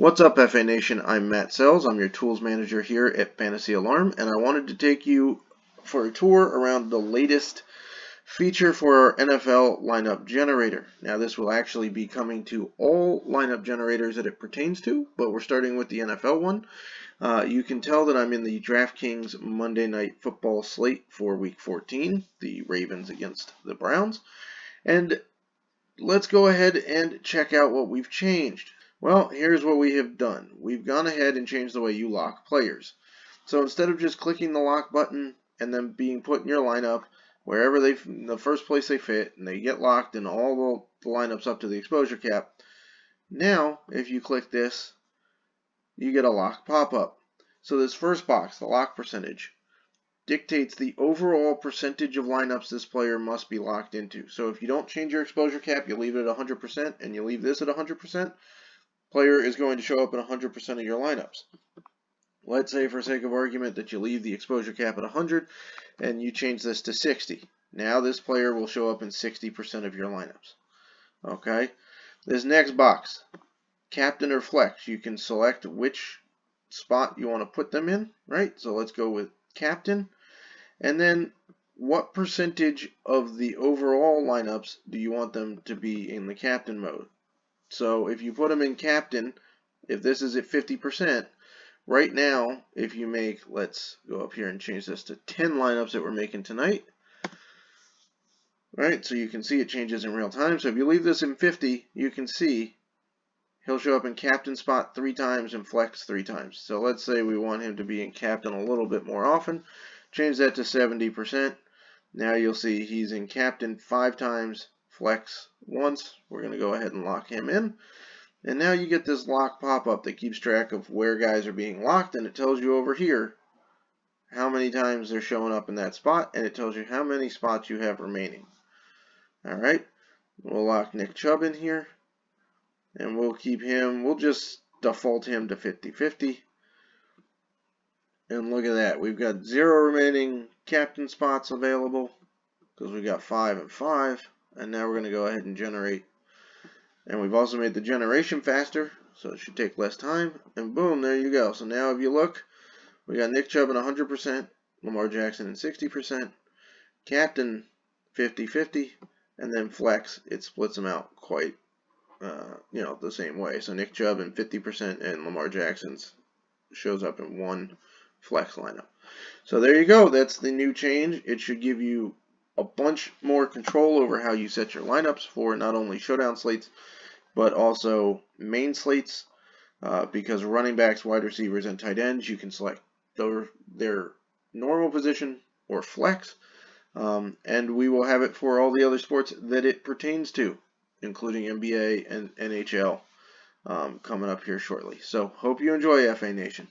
What's up, FA Nation? I'm Matt Selz. I'm your tools manager here at Fantasy Alarm, and I wanted to take you for a tour around the latest feature for our NFL lineup generator. Now, this will actually be coming to all lineup generators that it pertains to, but we're starting with the NFL one. You can tell that I'm in the DraftKings Monday Night Football slate for Week 14, the Ravens against the Browns. And let's go ahead and check out what we've changed. Well, here's what we have done. We've gone ahead and changed the way you lock players. So instead of just clicking the lock button and then being put in your lineup wherever the first place they fit, and they get locked in all the lineups up to the exposure cap, now if you click this, you get a lock pop-up. So this first box, the lock percentage, dictates the overall percentage of lineups this player must be locked into. So if you don't change your exposure cap, you leave it at 100%, and you leave this at 100%, player is going to show up in 100% of your lineups. Let's say, for sake of argument, that you leave the exposure cap at 100 and you change this to 60. Now this player will show up in 60% of your lineups. Okay? This next box, captain or flex, you can select which spot you want to put them in, right? So let's go with captain. And then what percentage of the overall lineups do you want them to be in the captain mode? So if you put them in captain, if this is at 50%, right now, if you make, let's go up here and change this to 10 lineups that we're making tonight. Right, so you can see it changes in real time. So if you leave this in 50, you can see he'll show up in captain spot 3 times and flex 3 times. So let's say we want him to be in captain a little bit more often. Change that to 70%. Now you'll see he's in captain 5 times, flex once. We're going to go ahead and lock him in. And now you get this lock pop-up that keeps track of where guys are being locked, and it tells you over here how many times they're showing up in that spot, and it tells you how many spots you have remaining. Alright, we'll lock Nick Chubb in here, and we'll just default him to 50-50. And look at that, we've got 0 remaining captain spots available because we got 5 and 5. And now we're going to go ahead and generate. And we've also made the generation faster, so it should take less time. And boom, there you go. So now if you look, we got Nick Chubb at 100%, Lamar Jackson at 60%, captain 50-50, and then flex, it splits them out quite, the same way. So Nick Chubb in 50% and Lamar Jackson's shows up in one flex lineup. So there you go. That's the new change. It should give you a bunch more control over how you set your lineups for not only showdown slates, but also main slates, because running backs, wide receivers, and tight ends, you can select their normal position or flex, and we will have it for all the other sports that it pertains to, including NBA and NHL, coming up here shortly. So hope you enjoy, FA Nation.